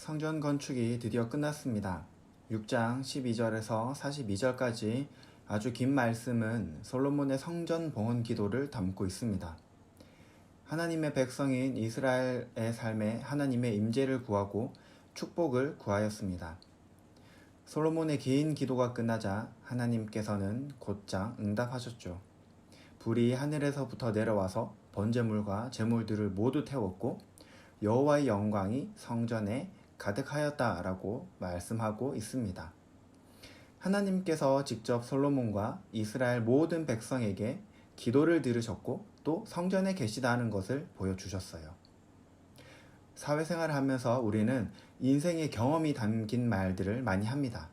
성전 건축이 드디어 끝났습니다. 6장 12절에서 42절까지 아주 긴 말씀은 솔로몬의 성전 봉헌 기도를 담고 있습니다. 하나님의 백성인 이스라엘의 삶에 하나님의 임재를 구하고 축복을 구하였습니다. 솔로몬의 긴 기도가 끝나자 하나님께서는 곧장 응답하셨죠. 불이 하늘에서부터 내려와서 번제물과 제물들을 모두 태웠고 여호와의 영광이 성전에 가득하였다라고 말씀하고 있습니다. 하나님께서 직접 솔로몬과 이스라엘 모든 백성에게 기도를 들으셨고 또 성전에 계시다는 것을 보여주셨어요. 사회생활을 하면서 우리는 인생의 경험이 담긴 말들을 많이 합니다.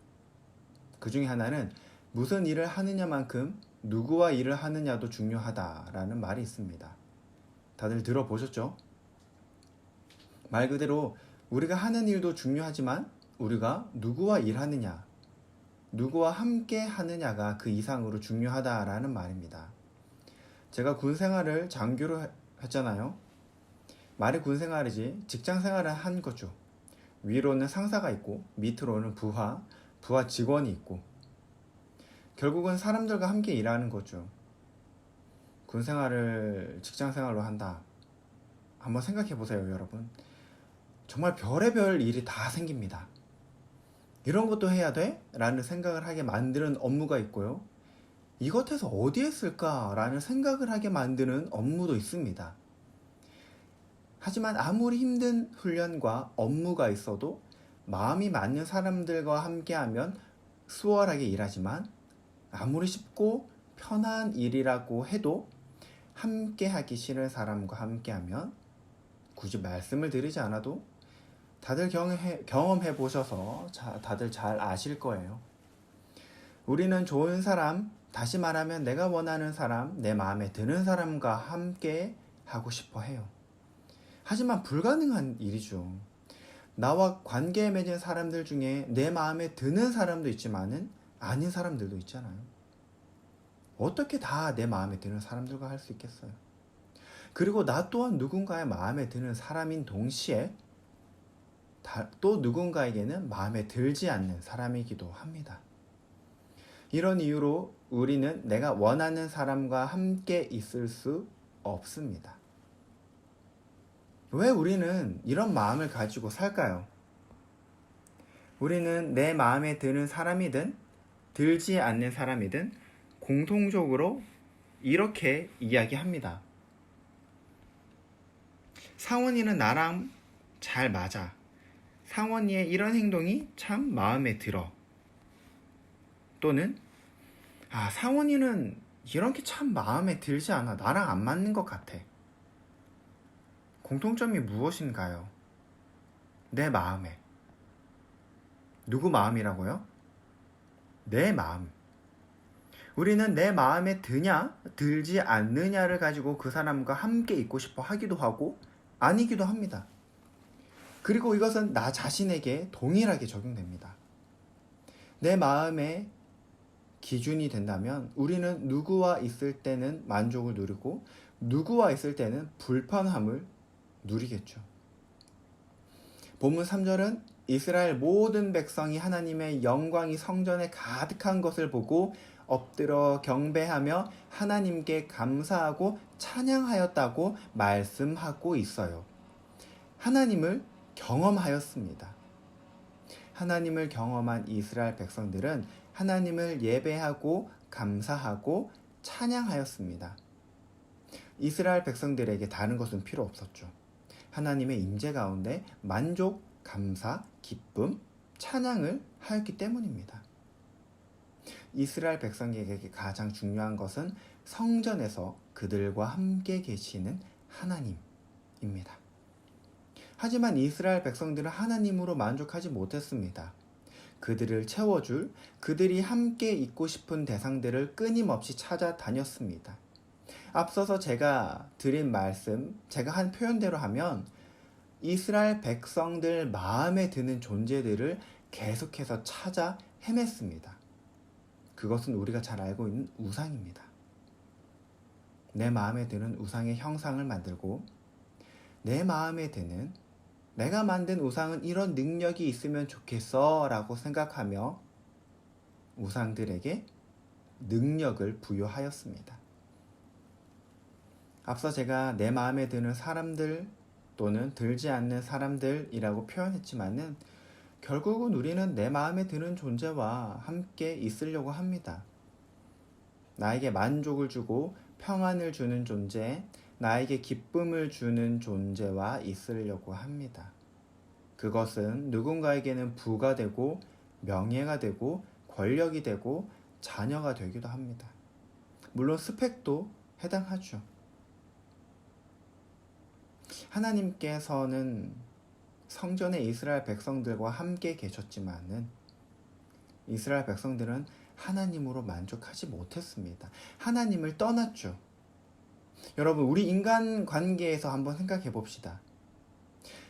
그 중에 하나는 무슨 일을 하느냐만큼 누구와 일을 하느냐도 중요하다라는 말이 있습니다. 다들 들어보셨죠? 말 그대로 우리가 하는 일도 중요하지만 우리가 누구와 일하느냐, 누구와 함께 하느냐가 그 이상으로 중요하다라는 말입니다. 제가 군생활을 장교로 했잖아요. 말이 군생활이지 직장생활을 한 거죠. 위로는 상사가 있고 밑으로는 부하 직원이 있고 결국은 사람들과 함께 일하는 거죠. 군생활을 직장생활로 한다. 한번 생각해 보세요, 여러분. 정말 별의별 일이 다 생깁니다. 이런 것도 해야 돼? 라는 생각을 하게 만드는 업무가 있고요. 이것에서 어디에 쓸까? 라는 생각을 하게 만드는 업무도 있습니다. 하지만 아무리 힘든 훈련과 업무가 있어도 마음이 맞는 사람들과 함께하면 수월하게 일하지만 아무리 쉽고 편한 일이라고 해도 함께하기 싫은 사람과 함께하면 굳이 말씀을 드리지 않아도 다들 경험해 보셔서 다들 잘 아실 거예요. 우리는 좋은 사람, 다시 말하면 내가 원하는 사람, 내 마음에 드는 사람과 함께 하고 싶어 해요. 하지만 불가능한 일이죠. 나와 관계 맺은 사람들 중에 내 마음에 드는 사람도 있지만은 아닌 사람들도 있잖아요. 어떻게 다 내 마음에 드는 사람들과 할 수 있겠어요? 그리고 나 또한 누군가의 마음에 드는 사람인 동시에 또 누군가에게는 마음에 들지 않는 사람이기도 합니다. 이런 이유로 우리는 내가 원하는 사람과 함께 있을 수 없습니다. 왜 우리는 이런 마음을 가지고 살까요? 우리는 내 마음에 드는 사람이든 들지 않는 사람이든 공통적으로 이렇게 이야기합니다. 상원이는 나랑 잘 맞아. 상원이의 이런 행동이 참 마음에 들어. 또는 상원이는 이런 게 참 마음에 들지 않아. 나랑 안 맞는 것 같아. 공통점이 무엇인가요? 내 마음에. 누구 마음이라고요? 내 마음. 우리는 내 마음에 드냐, 들지 않느냐를 가지고 그 사람과 함께 있고 싶어 하기도 하고 아니기도 합니다. 그리고 이것은 나 자신에게 동일하게 적용됩니다. 내 마음의 기준이 된다면 우리는 누구와 있을 때는 만족을 누리고 누구와 있을 때는 불편함을 누리겠죠. 본문 3절은 이스라엘 모든 백성이 하나님의 영광이 성전에 가득한 것을 보고 엎드려 경배하며 하나님께 감사하고 찬양하였다고 말씀하고 있어요. 하나님을 경험하였습니다. 하나님을 경험한 이스라엘 백성들은 하나님을 예배하고 감사하고 찬양하였습니다. 이스라엘 백성들에게 다른 것은 필요 없었죠. 하나님의 임재 가운데 만족, 감사, 기쁨, 찬양을 하였기 때문입니다. 이스라엘 백성에게 가장 중요한 것은 성전에서 그들과 함께 계시는 하나님입니다. 하지만 이스라엘 백성들은 하나님으로 만족하지 못했습니다. 그들을 채워줄, 그들이 함께 있고 싶은 대상들을 끊임없이 찾아다녔습니다. 앞서서 제가 드린 말씀, 제가 한 표현대로 하면 이스라엘 백성들 마음에 드는 존재들을 계속해서 찾아 헤맸습니다. 그것은 우리가 잘 알고 있는 우상입니다. 내 마음에 드는 우상의 형상을 만들고 내 마음에 드는 내가 만든 우상은 이런 능력이 있으면 좋겠어 라고 생각하며 우상들에게 능력을 부여하였습니다. 앞서 제가 내 마음에 드는 사람들 또는 들지 않는 사람들이라고 표현했지만은 결국은 우리는 내 마음에 드는 존재와 함께 있으려고 합니다. 나에게 만족을 주고 평안을 주는 존재, 나에게 기쁨을 주는 존재와 있으려고 합니다. 그것은 누군가에게는 부가 되고 명예가 되고 권력이 되고 자녀가 되기도 합니다. 물론 스펙도 해당하죠. 하나님께서는 성전의 이스라엘 백성들과 함께 계셨지만은 이스라엘 백성들은 하나님으로 만족하지 못했습니다. 하나님을 떠났죠. 여러분, 우리 인간 관계에서 한번 생각해 봅시다.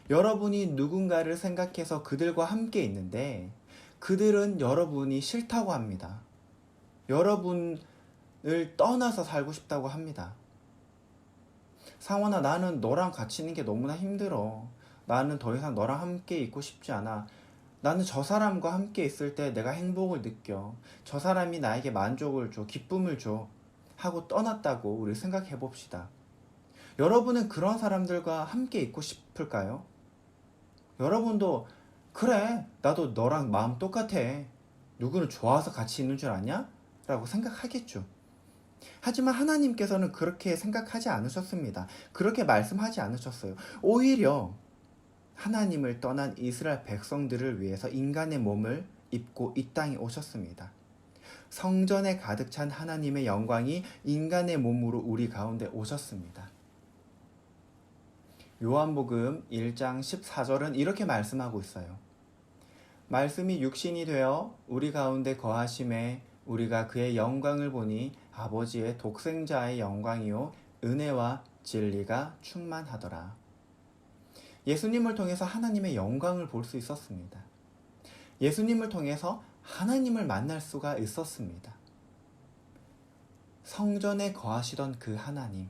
여러분이 누군가를 생각해서 그들과 함께 있는데 그들은 여러분이 싫다고 합니다. 여러분을 떠나서 살고 싶다고 합니다. 상원아, 나는 너랑 같이 있는 게 너무나 힘들어. 나는 더 이상 너랑 함께 있고 싶지 않아. 나는 저 사람과 함께 있을 때 내가 행복을 느껴. 저 사람이 나에게 만족을 줘, 기쁨을 줘. 하고 떠났다고 우리 생각해 봅시다. 여러분은 그런 사람들과 함께 있고 싶을까요? 여러분도 그래, 나도 너랑 마음 똑같아. 누구는 좋아서 같이 있는 줄 아냐? 라고 생각하겠죠. 하지만 하나님께서는 그렇게 생각하지 않으셨습니다. 그렇게 말씀하지 않으셨어요. 오히려 하나님을 떠난 이스라엘 백성들을 위해서 인간의 몸을 입고 이 땅에 오셨습니다. 성전에 가득 찬 하나님의 영광이 인간의 몸으로 우리 가운데 오셨습니다. 요한복음 1장 14절은 이렇게 말씀하고 있어요. 말씀이 육신이 되어 우리 가운데 거하심에 우리가 그의 영광을 보니 아버지의 독생자의 영광이요 은혜와 진리가 충만하더라. 예수님을 통해서 하나님의 영광을 볼 수 있었습니다. 예수님을 통해서 하나님을 만날 수가 있었습니다. 성전에 거하시던 그 하나님이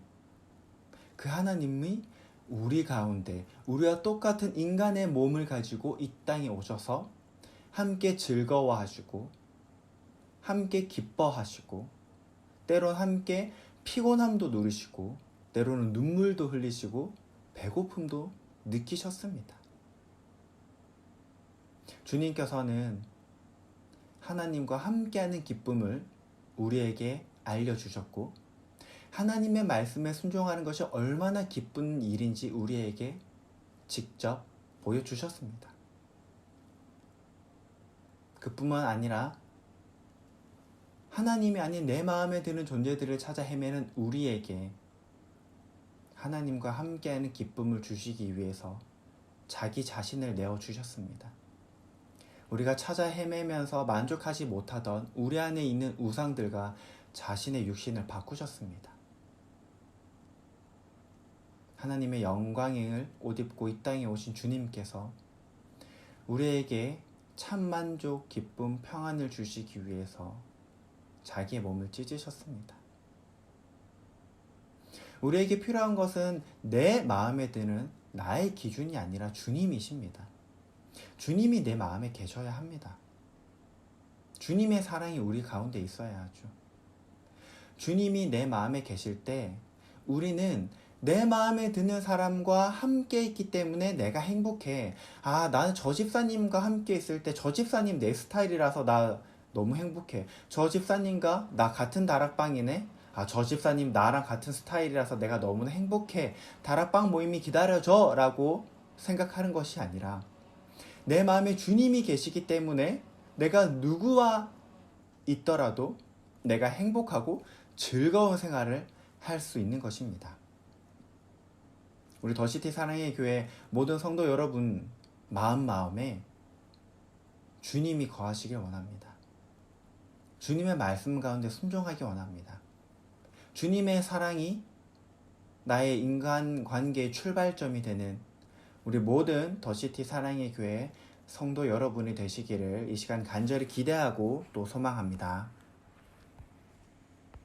우리 가운데 우리와 똑같은 인간의 몸을 가지고 이 땅에 오셔서 함께 즐거워하시고 함께 기뻐하시고 때론 함께 피곤함도 누리시고 때로는 눈물도 흘리시고 배고픔도 느끼셨습니다. 주님께서는 하나님과 함께하는 기쁨을 우리에게 알려주셨고 하나님의 말씀에 순종하는 것이 얼마나 기쁜 일인지 우리에게 직접 보여주셨습니다. 그뿐만 아니라 하나님이 아닌 내 마음에 드는 존재들을 찾아 헤매는 우리에게 하나님과 함께하는 기쁨을 주시기 위해서 자기 자신을 내어주셨습니다. 우리가 찾아 헤매면서 만족하지 못하던 우리 안에 있는 우상들과 자신의 육신을 바꾸셨습니다. 하나님의 영광을 옷 입고 이 땅에 오신 주님께서 우리에게 참 만족, 기쁨, 평안을 주시기 위해서 자기의 몸을 찢으셨습니다. 우리에게 필요한 것은 내 마음에 드는 나의 기준이 아니라 주님이십니다. 주님이 내 마음에 계셔야 합니다. 주님의 사랑이 우리 가운데 있어야 하죠. 주님이 내 마음에 계실 때 우리는 내 마음에 드는 사람과 함께 있기 때문에 내가 행복해. 나는 저 집사님과 함께 있을 때 저 집사님 내 스타일이라서 나 너무 행복해. 저 집사님과 나 같은 다락방이네. 저 집사님 나랑 같은 스타일이라서 내가 너무나 행복해. 다락방 모임이 기다려줘 라고 생각하는 것이 아니라 내 마음에 주님이 계시기 때문에 내가 누구와 있더라도 내가 행복하고 즐거운 생활을 할 수 있는 것입니다. 우리 더시티 사랑의 교회 모든 성도 여러분 마음에 주님이 거하시길 원합니다. 주님의 말씀 가운데 순종하기 원합니다. 주님의 사랑이 나의 인간관계의 출발점이 되는 우리 모든 더시티 사랑의 교회 성도 여러분이 되시기를 이 시간 간절히 기대하고 또 소망합니다.